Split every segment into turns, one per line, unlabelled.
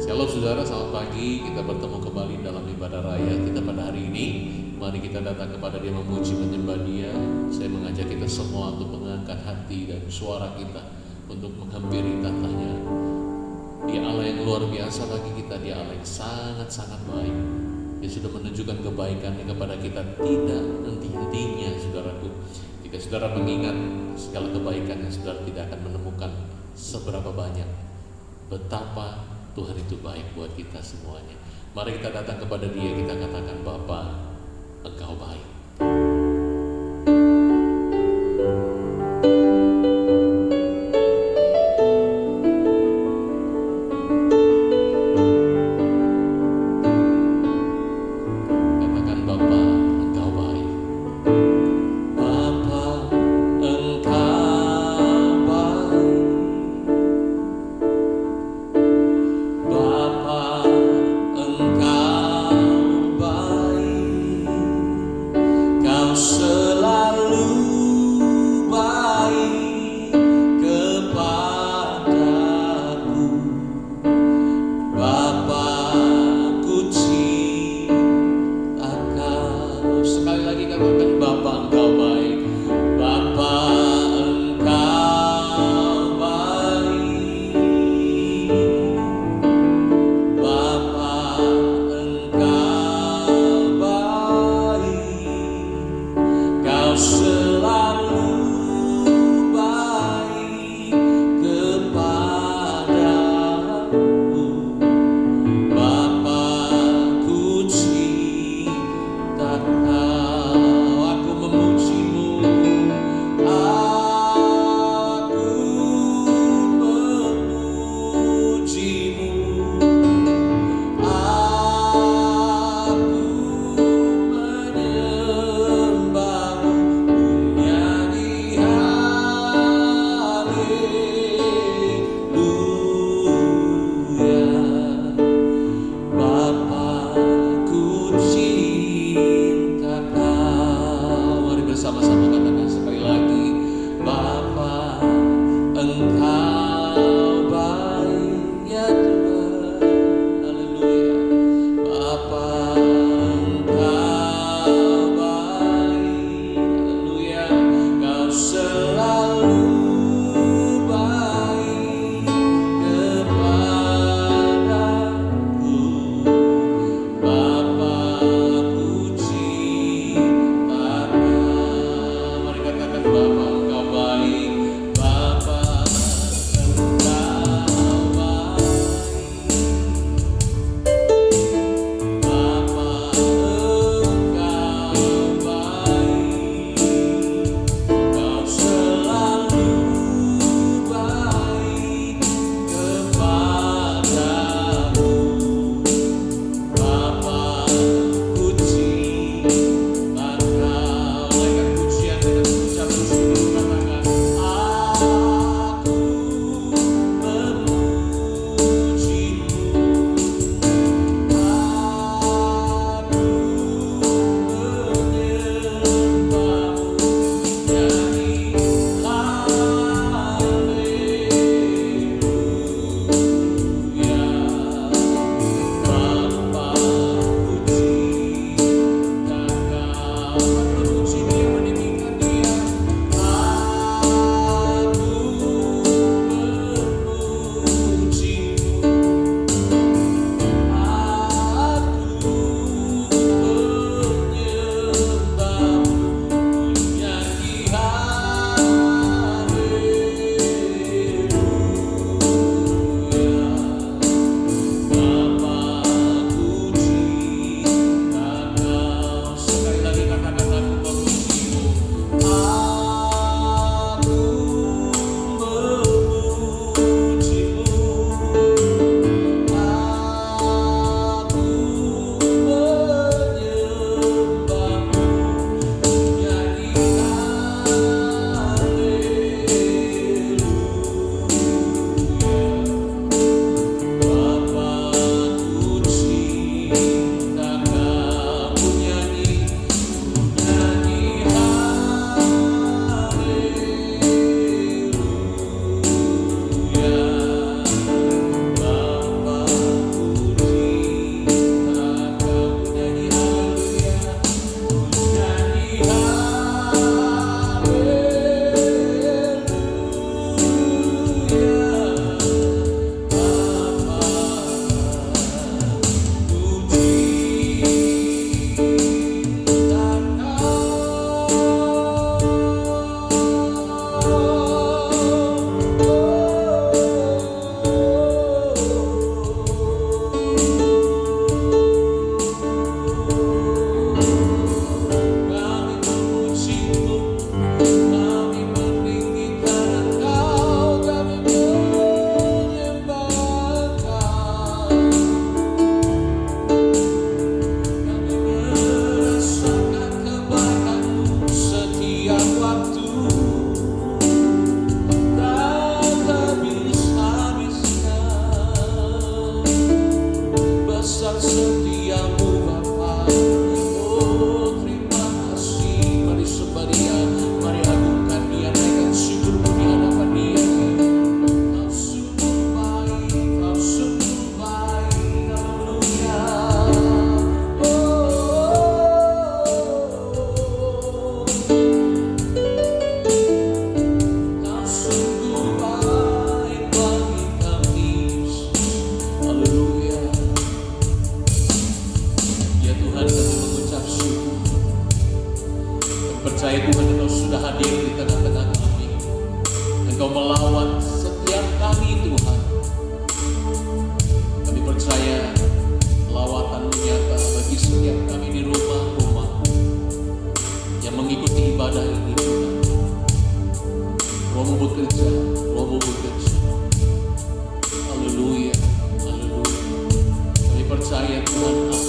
Shalom saudara, selamat pagi. Kita bertemu kembali dalam ibadah raya kita pada hari ini. Mari kita datang kepada Dia, memuji, menyembah Dia. Saya mengajak kita semua untuk mengangkat hati dan suara kita untuk menghampiri tatanya. Dia Allah yang luar biasa bagi kita, Dia Allah yang sangat-sangat baik. Dia sudah menunjukkan kebaikannya kepada kita tidak henti-hentinya, saudaraku. Jika saudara mengingat segala kebaikannya, saudara tidak akan menemukan seberapa banyak betapa Tuhan itu baik buat kita semuanya. Mari kita datang kepada Dia, kita katakan, Bapa, Engkau baik. Katakan, Bapa, Engkau baik. Bapa, Engkau baik. Bapa, Engkau baik.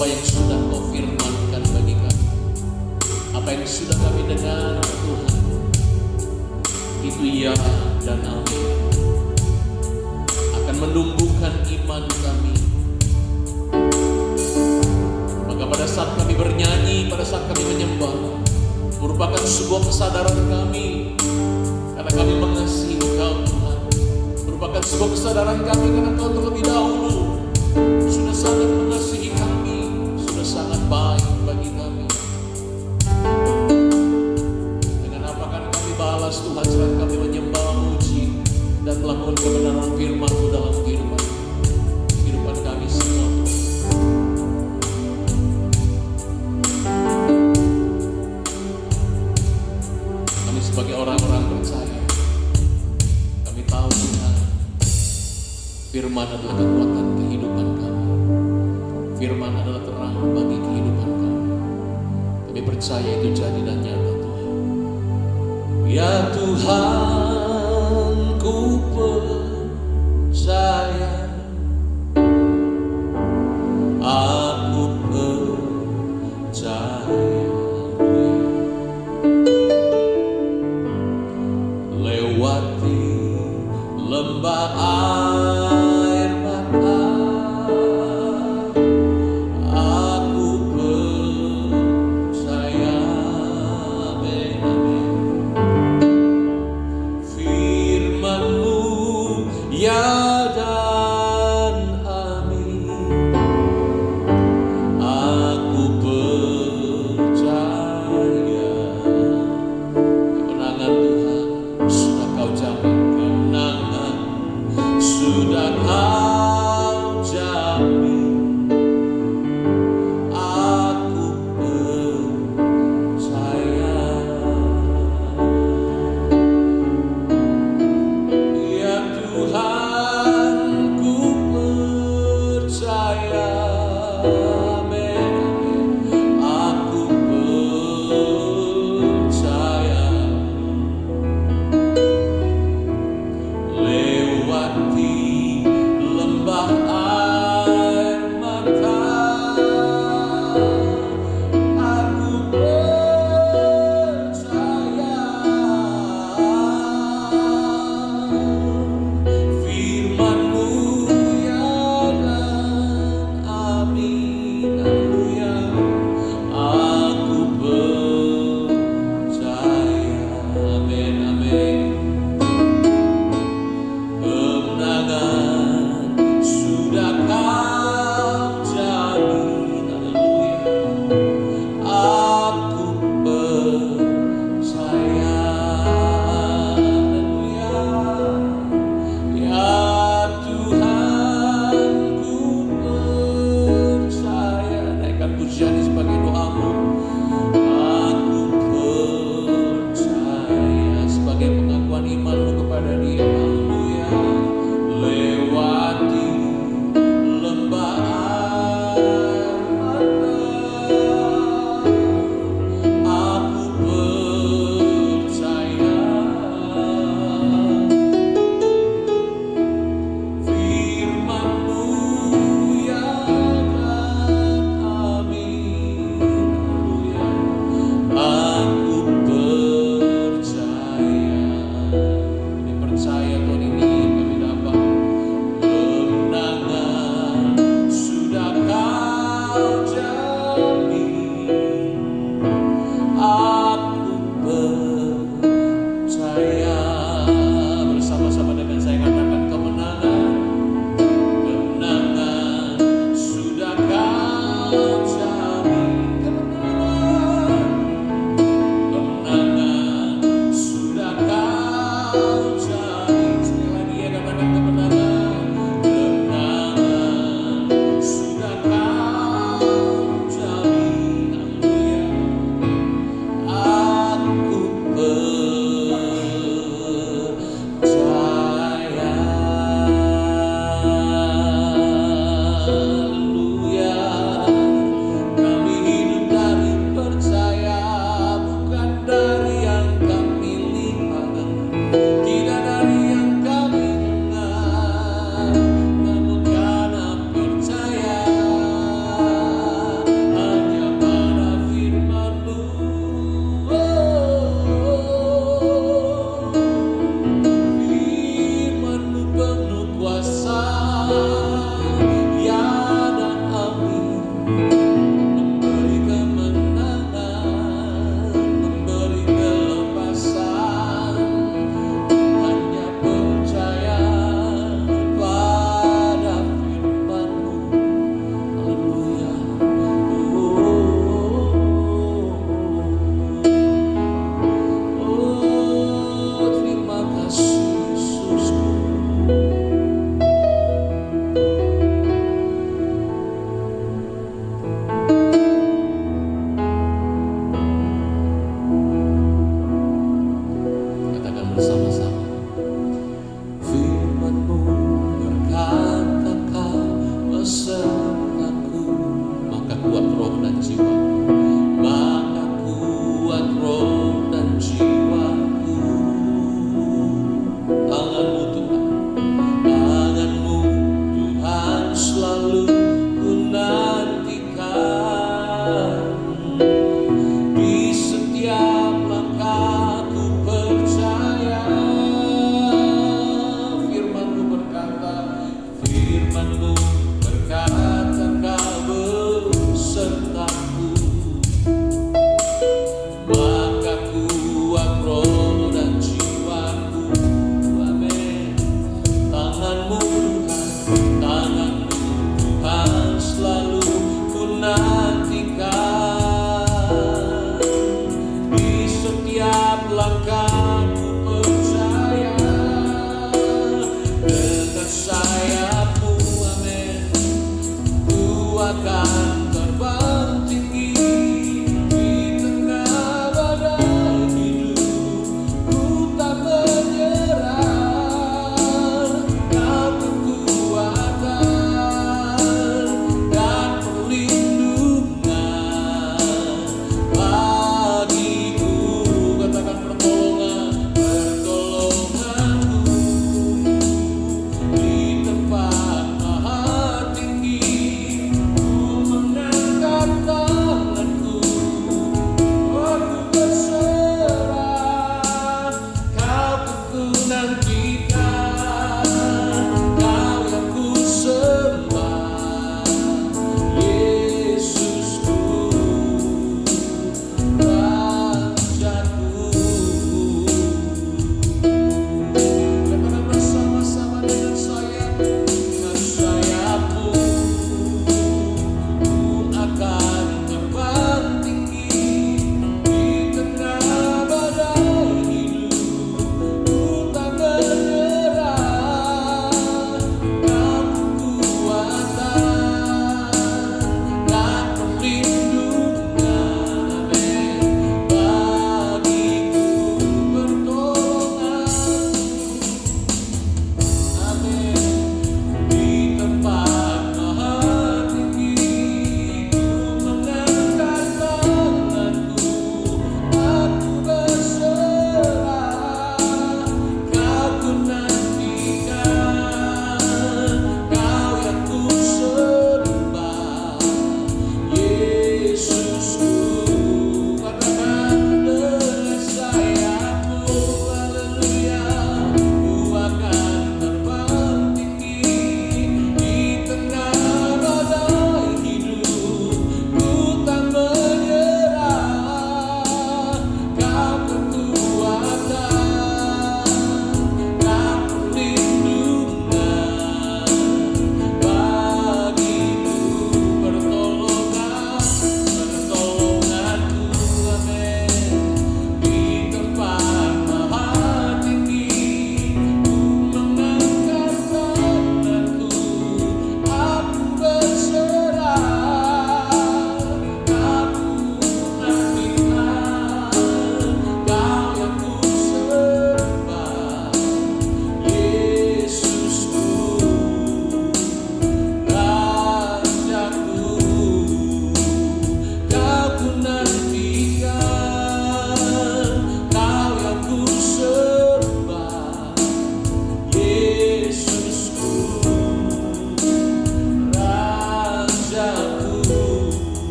apa yang sudah Kau firmankan bagi kami, apa yang sudah kami dengar Tuhan, itu ya dan amin, akan menumbuhkan iman kami. Maka pada saat kami bernyanyi, pada saat kami menyembah, merupakan sebuah kesadaran kami karena kami mengasihi Engkau Tuhan. Merupakan sebuah kesadaran kami karena Engkau terlebih dahulu sudah sangat mengasihi kami, sudah sangat baik bagi kami. Dengan apa akan kami balas Tuhan saat kami menyembah, memuji, dan melakukan kebenaran firman-Mu dalam kehidupan kami semua. Kami sebagai orang-orang percaya, kami tahu Tuhan, firman adalah kekuatan kehidupan kami. Firman adalah terang bagi kehidupan kami. Kami percaya itu jadi dan nyata Tuhan. Ya Tuhan, ku percaya, aku percaya, lewati lembah air mata, aku percaya, amin, amin. Firman-Mu ya dan amin, aku percaya. Kemenangan Tuhan sudah Kau jamin, kemenangan sudah Kau jamin, aku percaya. Ya Tuhan, ku percaya, amin, amin. Aku percaya, lewati lembah air mata, aku percaya. Firman-Mu ya dan amin,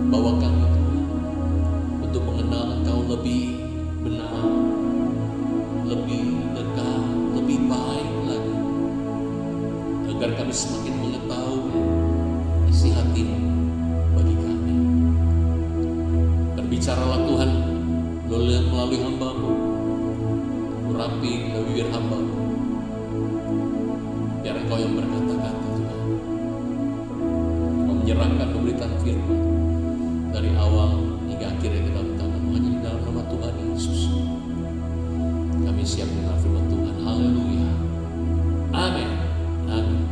Bawa kami Tuhan untuk mengenal Engkau lebih benar, lebih dekat, lebih baik lagi, agar kami semakin mengetahui isi hati-Mu bagi kami. Berbicaralah Tuhan melalui hamba-Mu, urapi bibir hamba-Mu, biar Engkau yang berkata-kata Tuhan. Engkau menyerahkan pemberitaan firman dari awal hingga akhirnya ke dalam tangan-Mu, hanya di dalam nama Tuhan Yesus kami siap mendengar firman Tuhan. Haleluya, amin, amin.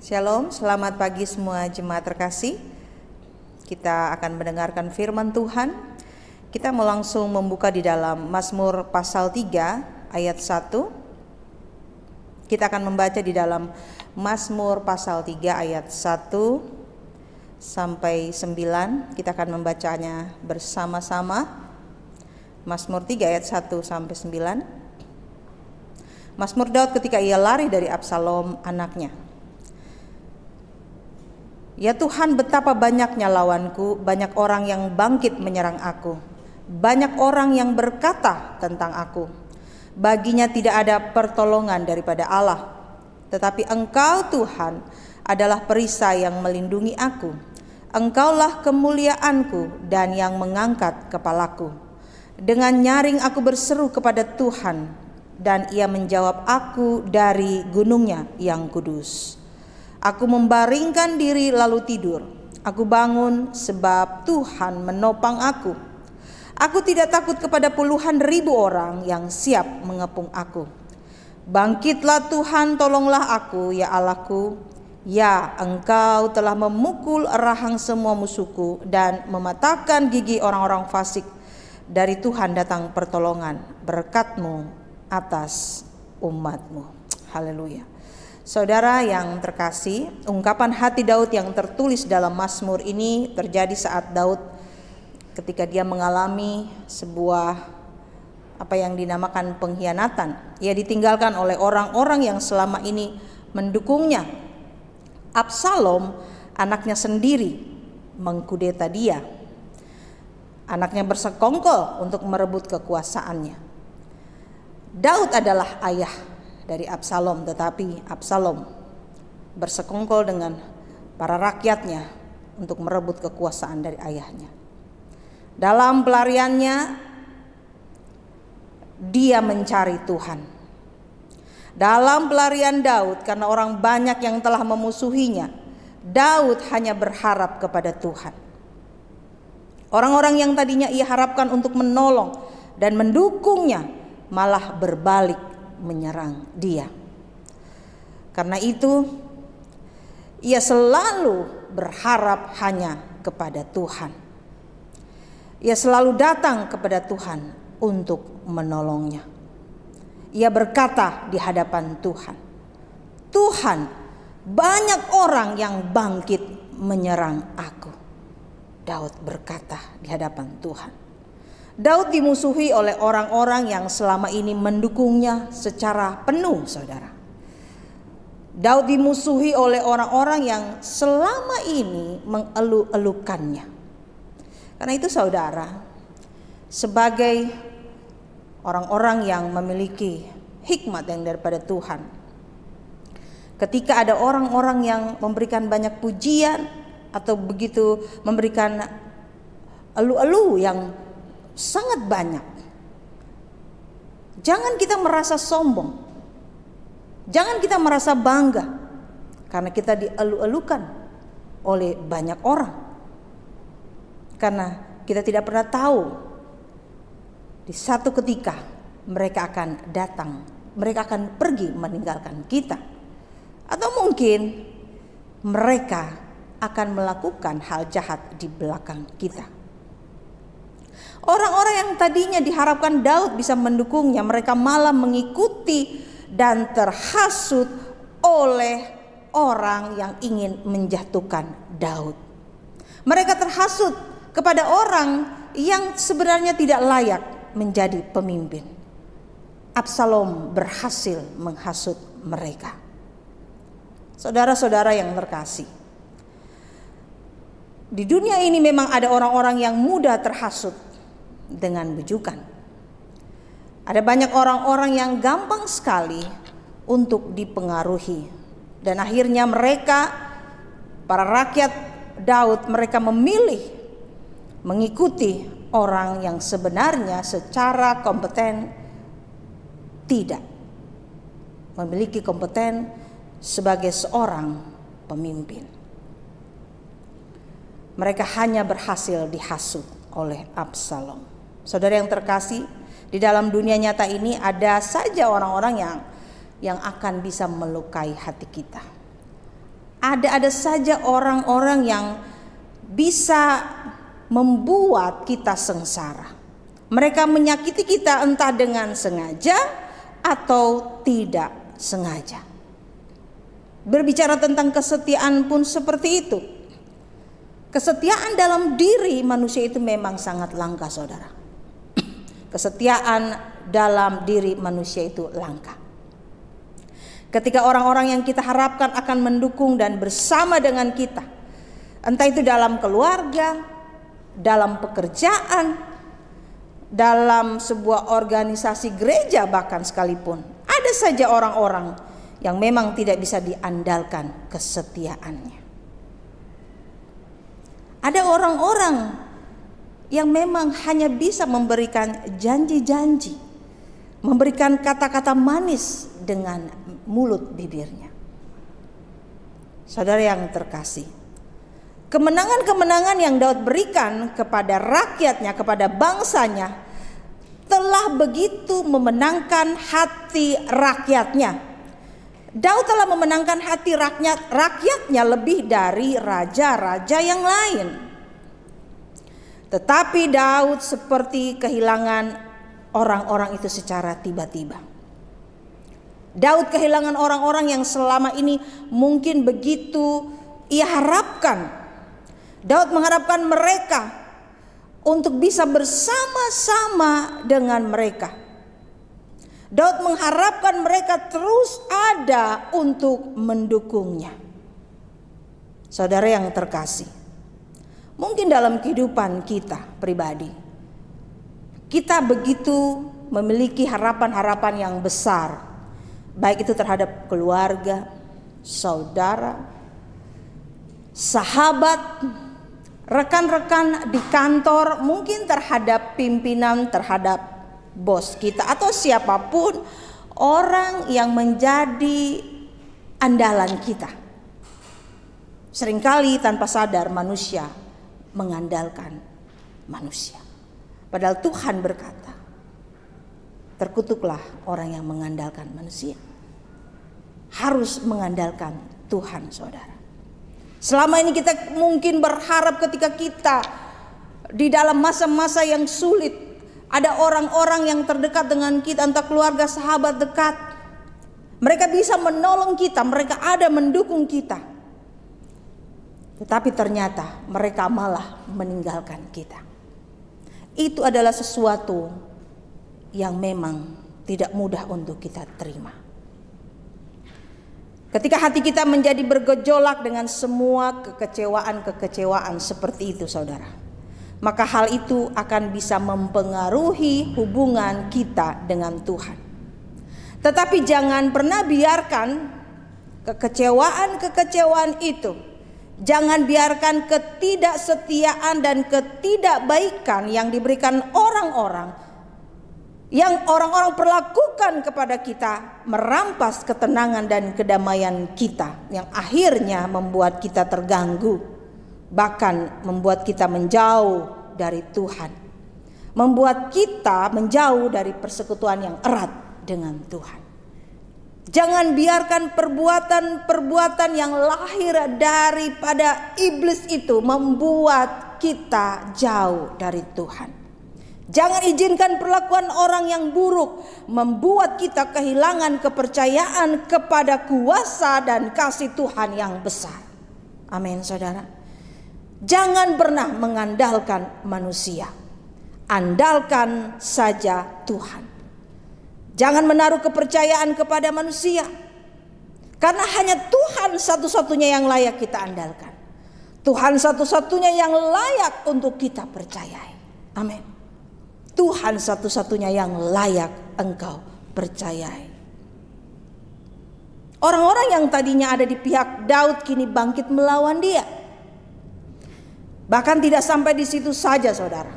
Shalom, selamat pagi semua jemaat terkasih. Kita akan mendengarkan firman Tuhan. Kita mau langsung membuka di dalam Mazmur pasal 3 ayat 1. Kita akan membaca di dalam Mazmur pasal 3 ayat 1 sampai 9. Kita akan membacanya bersama-sama. Mazmur 3 ayat 1 sampai 9. Mazmur Daud ketika ia lari dari Absalom anaknya. Ya Tuhan, betapa banyaknya lawanku, banyak orang yang bangkit menyerang aku. Banyak orang yang berkata tentang aku, baginya tidak ada pertolongan daripada Allah. Tetapi Engkau Tuhan adalah perisai yang melindungi aku. Engkaulah kemuliaanku dan yang mengangkat kepalaku. Dengan nyaring aku berseru kepada Tuhan, dan Ia menjawab aku dari gunungnya yang kudus. Aku membaringkan diri lalu tidur. Aku bangun sebab Tuhan menopang aku. Aku tidak takut kepada puluhan ribu orang yang siap mengepung aku. Bangkitlah Tuhan, tolonglah aku, ya Allahku. Ya, Engkau telah memukul rahang semua musuhku dan mematahkan gigi orang-orang fasik. Dari Tuhan datang pertolongan, berkat-Mu atas umat-Mu. Haleluya. Saudara yang terkasih, ungkapan hati Daud yang tertulis dalam Mazmur ini terjadi saat Daud ketika dia mengalami sebuah apa yang dinamakan pengkhianatan. Ia ditinggalkan oleh orang-orang yang selama ini mendukungnya. Absalom, anaknya sendiri, mengkudeta dia. Anaknya bersekongkol untuk merebut kekuasaannya. Daud adalah ayah dari Absalom, tetapi Absalom bersekongkol dengan para rakyatnya untuk merebut kekuasaan dari ayahnya. Dalam pelariannya, dia mencari Tuhan. Dalam pelarian Daud, karena orang banyak yang telah memusuhinya, Daud hanya berharap kepada Tuhan. Orang-orang yang tadinya ia harapkan untuk menolong dan mendukungnya malah berbalik menyerang dia. Karena itu ia selalu berharap hanya kepada Tuhan. Ia selalu datang kepada Tuhan untuk menolongnya. Ia berkata di hadapan Tuhan, Tuhan, banyak orang yang bangkit menyerang aku. Daud berkata di hadapan Tuhan. Daud dimusuhi oleh orang-orang yang selama ini mendukungnya secara penuh, saudara. Daud dimusuhi oleh orang-orang yang selama ini mengeluh-elukannya. Karena itu saudara, sebagai orang-orang yang memiliki hikmat yang daripada Tuhan, ketika ada orang-orang yang memberikan banyak pujian atau begitu memberikan elu-elu yang sangat banyak, jangan kita merasa sombong, jangan kita merasa bangga karena kita dielu-elukan oleh banyak orang. Karena kita tidak pernah tahu di satu ketika mereka akan datang, mereka akan pergi meninggalkan kita, atau mungkin mereka akan melakukan hal jahat di belakang kita. Orang-orang yang tadinya diharapkan Daud bisa mendukungnya, mereka malah mengikuti dan terhasut oleh orang yang ingin menjatuhkan Daud. Mereka terhasut kepada orang yang sebenarnya tidak layak menjadi pemimpin. Absalom berhasil menghasut mereka. Saudara-saudara yang terkasih, Di dunia ini memang ada orang-orang yang mudah terhasut dengan bujukan. Ada banyak orang-orang yang gampang sekali untuk dipengaruhi. Dan akhirnya mereka, para rakyat Daud, mereka memilih mengikuti orang yang sebenarnya secara kompeten tidak memiliki kompeten sebagai seorang pemimpin. Mereka hanya berhasil dihasut oleh Absalom. Saudara yang terkasih, di dalam dunia nyata ini ada saja orang-orang yang akan bisa melukai hati kita. Ada saja orang-orang yang bisa membuat kita sengsara. Mereka menyakiti kita entah dengan sengaja atau tidak sengaja. Berbicara tentang kesetiaan pun seperti itu. Kesetiaan dalam diri manusia itu memang sangat langka, saudara. Kesetiaan dalam diri manusia itu langka. Ketika orang-orang yang kita harapkan akan mendukung dan bersama dengan kita, entah itu dalam keluarga, dalam pekerjaan, dalam sebuah organisasi gereja bahkan sekalipun, ada saja orang-orang yang memang tidak bisa diandalkan kesetiaannya. Ada orang-orang yang memang hanya bisa memberikan janji-janji, memberikan kata-kata manis dengan mulut bibirnya. Saudara yang terkasih, kemenangan-kemenangan yang Daud berikan kepada rakyatnya, kepada bangsanya, telah begitu memenangkan hati rakyatnya. Daud telah memenangkan hati rakyatnya lebih dari raja-raja yang lain. Tetapi Daud seperti kehilangan orang-orang itu secara tiba-tiba. Daud kehilangan orang-orang yang selama ini mungkin begitu ia harapkan. Daud mengharapkan mereka untuk bisa bersama-sama dengan mereka. Daud mengharapkan mereka terus ada untuk mendukungnya. Saudara yang terkasih, mungkin dalam kehidupan kita pribadi, kita begitu memiliki harapan-harapan yang besar, baik itu terhadap keluarga, saudara, sahabat, rekan-rekan di kantor, mungkin terhadap pimpinan, terhadap bos kita, atau siapapun orang yang menjadi andalan kita. Seringkali tanpa sadar manusia mengandalkan manusia. Padahal Tuhan berkata, terkutuklah orang yang mengandalkan manusia. Harus mengandalkan Tuhan, saudara. Selama ini kita mungkin berharap ketika kita di dalam masa-masa yang sulit, ada orang-orang yang terdekat dengan kita, entah keluarga, sahabat dekat. Mereka bisa menolong kita, mereka ada mendukung kita. Tetapi ternyata mereka malah meninggalkan kita. Itu adalah sesuatu yang memang tidak mudah untuk kita terima. Ketika hati kita menjadi bergejolak dengan semua kekecewaan-kekecewaan seperti itu, saudara, maka hal itu akan bisa mempengaruhi hubungan kita dengan Tuhan. Tetapi jangan pernah biarkan kekecewaan-kekecewaan itu, jangan biarkan ketidaksetiaan dan ketidakbaikan yang diberikan orang-orang, yang orang-orang perlakukan kepada kita, merampas ketenangan dan kedamaian kita, yang akhirnya membuat kita terganggu, bahkan membuat kita menjauh dari Tuhan, membuat kita menjauh dari persekutuan yang erat dengan Tuhan. Jangan biarkan perbuatan-perbuatan yang lahir daripada iblis itu membuat kita jauh dari Tuhan. Jangan izinkan perlakuan orang yang buruk membuat kita kehilangan kepercayaan kepada kuasa dan kasih Tuhan yang besar. Amin, saudara. Jangan pernah mengandalkan manusia. Andalkan saja Tuhan. Jangan menaruh kepercayaan kepada manusia. Karena hanya Tuhan satu-satunya yang layak kita andalkan. Tuhan satu-satunya yang layak untuk kita percayai. Amin. Tuhan satu-satunya yang layak engkau percayai. Orang-orang yang tadinya ada di pihak Daud kini bangkit melawan dia. Bahkan tidak sampai di situ saja, saudara.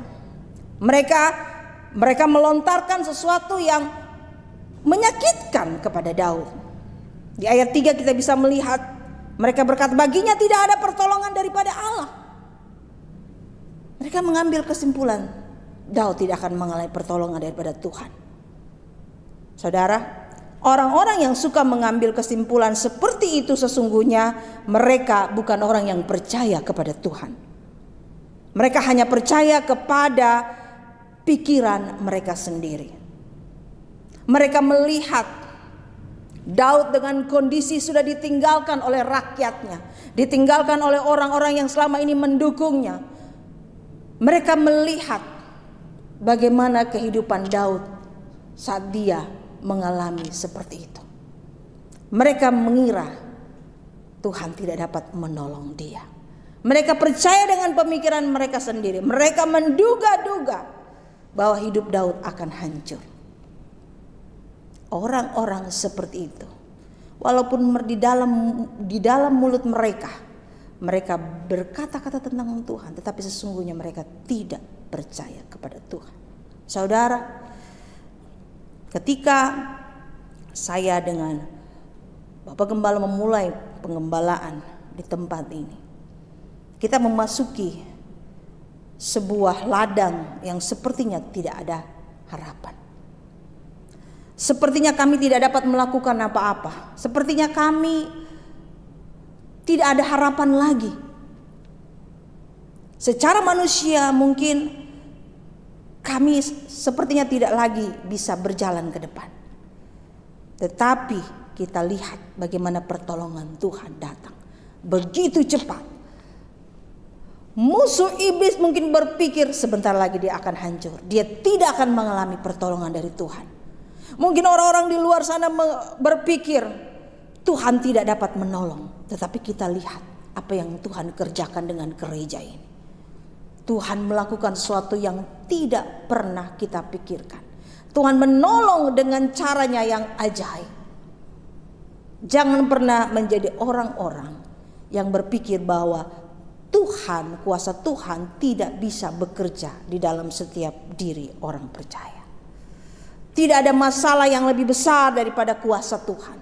Mereka melontarkan sesuatu yang menyakitkan kepada Daud. Di ayat 3 kita bisa melihat mereka berkata, baginya tidak ada pertolongan daripada Allah. Mereka mengambil kesimpulan Daud tidak akan mengalami pertolongan daripada Tuhan. Saudara, orang-orang yang suka mengambil kesimpulan seperti itu sesungguhnya mereka bukan orang yang percaya kepada Tuhan. Mereka hanya percaya kepada pikiran mereka sendiri. Mereka melihat Daud dengan kondisi sudah ditinggalkan oleh rakyatnya, ditinggalkan oleh orang-orang yang selama ini mendukungnya. Mereka melihat bagaimana kehidupan Daud saat dia mengalami seperti itu. Mereka mengira Tuhan tidak dapat menolong dia. Mereka percaya dengan pemikiran mereka sendiri. Mereka menduga-duga bahwa hidup Daud akan hancur. Orang-orang seperti itu, walaupun di dalam mulut mereka berkata-kata tentang Tuhan, tetapi sesungguhnya mereka tidak percaya kepada Tuhan. Saudara, ketika saya dengan Bapak Gembala memulai pengembalaan di tempat ini, kita memasuki sebuah ladang yang sepertinya tidak ada harapan. Sepertinya kami tidak dapat melakukan apa-apa. Sepertinya kami tidak ada harapan lagi. Secara manusia mungkin kami sepertinya tidak lagi bisa berjalan ke depan. Tetapi kita lihat bagaimana pertolongan Tuhan datang begitu cepat. Musuh iblis mungkin berpikir sebentar lagi dia akan hancur. Dia tidak akan mengalami pertolongan dari Tuhan. Mungkin orang-orang di luar sana berpikir Tuhan tidak dapat menolong. Tetapi kita lihat apa yang Tuhan kerjakan dengan gereja ini. Tuhan melakukan sesuatu yang tidak pernah kita pikirkan. Tuhan menolong dengan caranya yang ajaib. Jangan pernah menjadi orang-orang yang berpikir bahwa Tuhan, kuasa Tuhan tidak bisa bekerja di dalam setiap diri orang percaya. Tidak ada masalah yang lebih besar daripada kuasa Tuhan.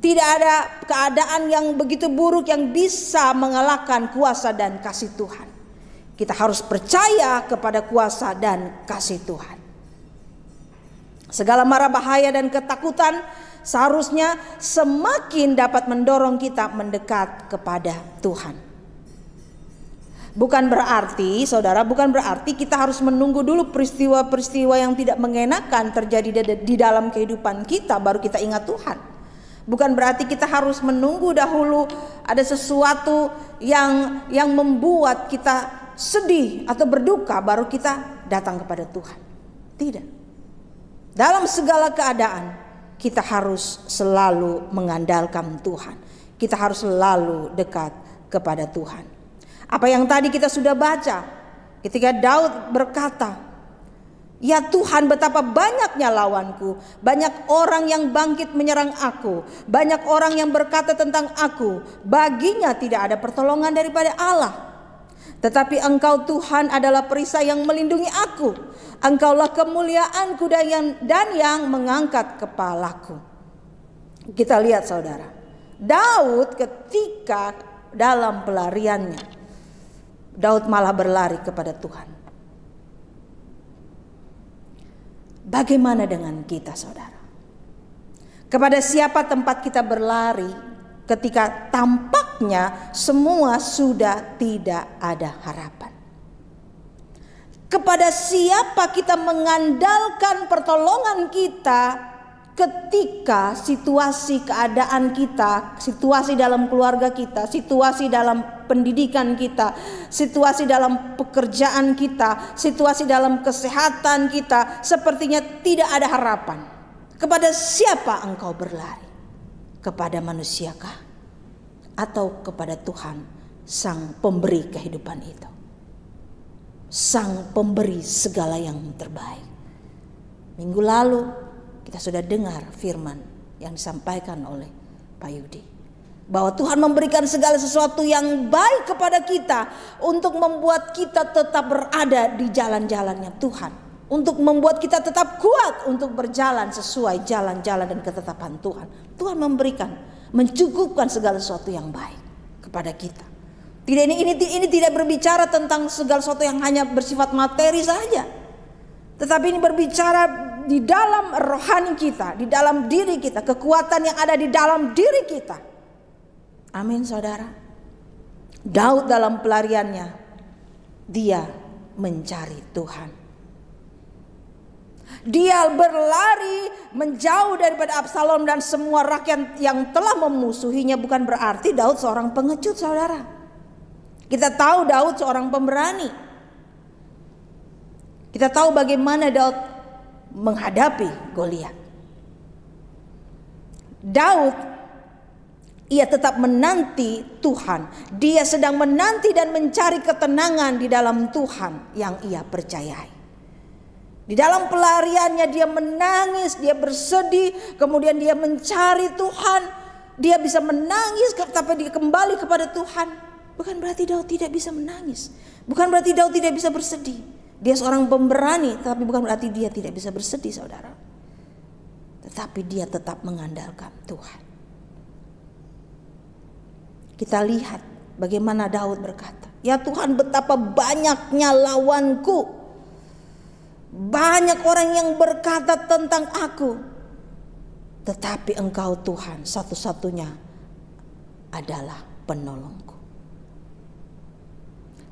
Tidak ada keadaan yang begitu buruk yang bisa mengalahkan kuasa dan kasih Tuhan. Kita harus percaya kepada kuasa dan kasih Tuhan. Segala mara bahaya dan ketakutan seharusnya semakin dapat mendorong kita mendekat kepada Tuhan. Bukan berarti, saudara, bukan berarti kita harus menunggu dulu peristiwa-peristiwa yang tidak mengenakan terjadi di dalam kehidupan kita baru kita ingat Tuhan. Bukan berarti kita harus menunggu dahulu ada sesuatu yang membuat kita sedih atau berduka baru kita datang kepada Tuhan. Tidak. Dalam segala keadaan kita harus selalu mengandalkan Tuhan. Kita harus selalu dekat kepada Tuhan. Apa yang tadi kita sudah baca ketika Daud berkata, ya Tuhan, betapa banyaknya lawanku, banyak orang yang bangkit menyerang aku, banyak orang yang berkata tentang aku, baginya tidak ada pertolongan daripada Allah. Tetapi Engkau Tuhan adalah perisai yang melindungi aku, Engkaulah kemuliaanku dan yang mengangkat kepalaku. Kita lihat saudara, Daud ketika dalam pelariannya, Daud malah berlari kepada Tuhan. Bagaimana dengan kita, saudara? Kepada siapa tempat kita berlari ketika tampaknya semua sudah tidak ada harapan? Kepada siapa kita mengandalkan pertolongan kita ketika situasi keadaan kita, situasi dalam keluarga kita, situasi dalam pendidikan kita, situasi dalam pekerjaan kita, situasi dalam kesehatan kita sepertinya tidak ada harapan? Kepada siapa engkau berlari? Kepada manusiakah? Atau kepada Tuhan sang pemberi kehidupan itu. Sang pemberi segala yang terbaik. Minggu lalu kita sudah dengar firman yang disampaikan oleh Pak Yudi, bahwa Tuhan memberikan segala sesuatu yang baik kepada kita untuk membuat kita tetap berada di jalan-jalannya Tuhan, untuk membuat kita tetap kuat untuk berjalan sesuai jalan-jalan dan ketetapan Tuhan. Tuhan memberikan, mencukupkan segala sesuatu yang baik kepada kita. Ini tidak berbicara tentang segala sesuatu yang hanya bersifat materi saja, tetapi ini berbicara di dalam rohani kita, di dalam diri kita, kekuatan yang ada di dalam diri kita. Amin, saudara. Daud dalam pelariannya, dia mencari Tuhan. Dia berlari menjauh daripada Absalom dan semua rakyat yang telah memusuhinya. Bukan berarti Daud seorang pengecut, saudara. Kita tahu Daud seorang pemberani. Kita tahu bagaimana Daud menghadapi Goliat. Daud, ia tetap menanti Tuhan. Dia sedang menanti dan mencari ketenangan di dalam Tuhan yang ia percayai. Di dalam pelariannya dia menangis, dia bersedih, kemudian dia mencari Tuhan. Dia bisa menangis tapi dia kembali kepada Tuhan. Bukan berarti Daud tidak bisa menangis, bukan berarti Daud tidak bisa bersedih. Dia seorang pemberani, tapi bukan berarti dia tidak bisa bersedih, saudara. Tetapi dia tetap mengandalkan Tuhan. Kita lihat bagaimana Daud berkata, "Ya Tuhan, betapa banyaknya lawanku. Banyak orang yang berkata tentang aku, tetapi Engkau Tuhan satu-satunya adalah penolongku."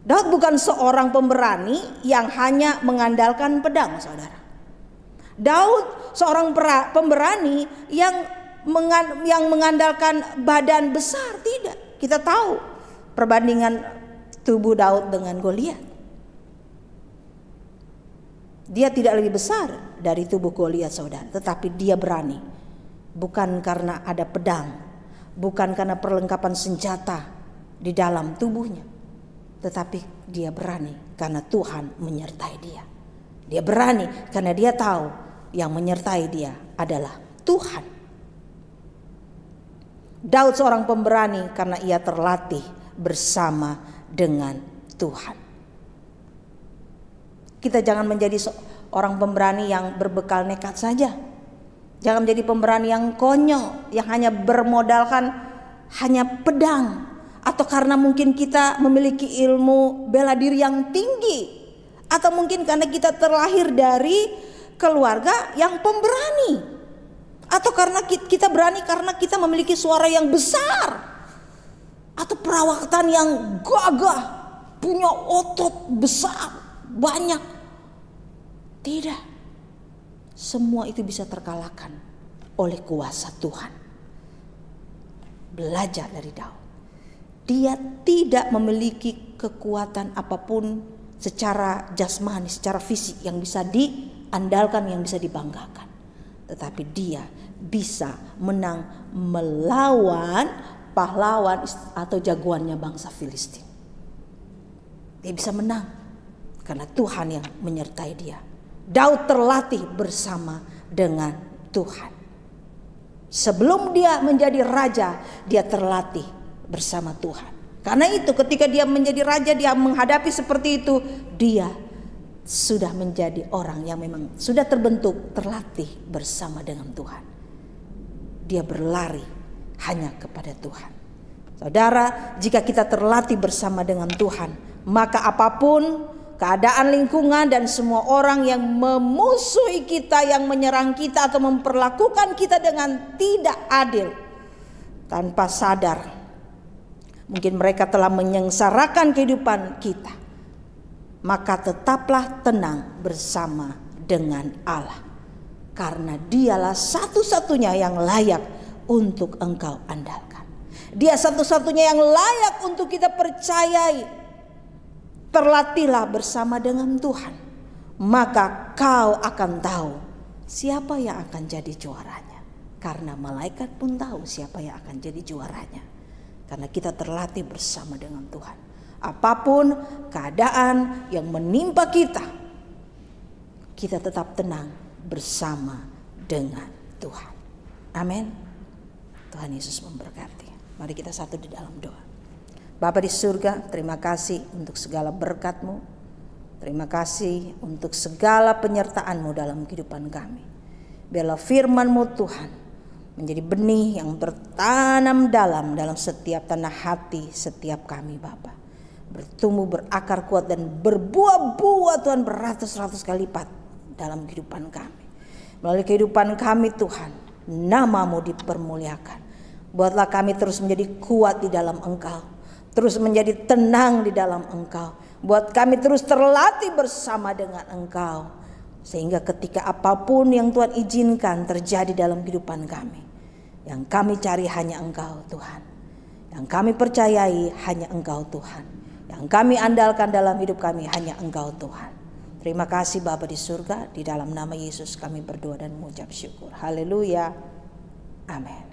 Daud bukan seorang pemberani yang hanya mengandalkan pedang, saudara. Daud seorang pemberani yang mengandalkan badan besar, tidak. Kita tahu perbandingan tubuh Daud dengan Goliat. Dia tidak lebih besar dari tubuh Goliat, saudara, tetapi dia berani. Bukan karena ada pedang, bukan karena perlengkapan senjata di dalam tubuhnya, tetapi dia berani karena Tuhan menyertai dia. Dia berani karena dia tahu yang menyertai dia adalah Tuhan. Daud seorang pemberani karena ia terlatih bersama dengan Tuhan. Kita jangan menjadi seorang pemberani yang berbekal nekat saja. Jangan menjadi pemberani yang konyol, yang hanya bermodalkan hanya pedang. Atau karena mungkin kita memiliki ilmu bela diri yang tinggi, atau mungkin karena kita terlahir dari keluarga yang pemberani, atau karena kita berani karena kita memiliki suara yang besar, atau perawatan yang gagah, punya otot besar, banyak. Tidak, semua itu bisa terkalahkan oleh kuasa Tuhan. Belajar dari Daud. Dia tidak memiliki kekuatan apapun secara jasmani, secara fisik yang bisa diandalkan, yang bisa dibanggakan. Tetapi dia bisa menang melawan pahlawan atau jagoannya bangsa Filistin. Dia bisa menang karena Tuhan yang menyertai dia. Daud terlatih bersama dengan Tuhan. Sebelum dia menjadi raja, dia terlatih bersama Tuhan. Karena itu ketika dia menjadi raja, dia menghadapi seperti itu, dia sudah menjadi orang yang memang sudah terbentuk, terlatih bersama dengan Tuhan. Dia berlari hanya kepada Tuhan. Saudara, jika kita terlatih bersama dengan Tuhan, maka apapun keadaan lingkungan dan semua orang yang memusuhi kita, yang menyerang kita atau memperlakukan kita dengan tidak adil, tanpa sadar, mungkin mereka telah menyengsarakan kehidupan kita, maka tetaplah tenang bersama dengan Allah, karena dialah satu-satunya yang layak untuk engkau andalkan. Dia satu-satunya yang layak untuk kita percayai. Terlatihlah bersama dengan Tuhan, maka kau akan tahu siapa yang akan jadi juaranya. Karena malaikat pun tahu siapa yang akan jadi juaranya. Karena kita terlatih bersama dengan Tuhan. Apapun keadaan yang menimpa kita, kita tetap tenang bersama dengan Tuhan. Amin. Tuhan Yesus memberkati. Mari kita satu di dalam doa. Bapa di surga, terima kasih untuk segala berkat-Mu. Terima kasih untuk segala penyertaan-Mu dalam kehidupan kami. Biarlah firman-Mu Tuhan menjadi benih yang bertanam dalam setiap tanah hati setiap kami Bapa. Bertumbuh, berakar kuat dan berbuah-buah Tuhan beratus-ratus kali lipat dalam kehidupan kami. Melalui kehidupan kami Tuhan, nama-Mu dipermuliakan. Buatlah kami terus menjadi kuat di dalam Engkau, terus menjadi tenang di dalam Engkau. Buat kami terus terlatih bersama dengan Engkau. Sehingga ketika apapun yang Tuhan izinkan terjadi dalam kehidupan kami, yang kami cari hanya Engkau Tuhan. Yang kami percayai hanya Engkau Tuhan. Yang kami andalkan dalam hidup kami hanya Engkau Tuhan. Terima kasih Bapa di surga. Di dalam nama Yesus kami berdoa dan mengucap syukur. Haleluya. Amin.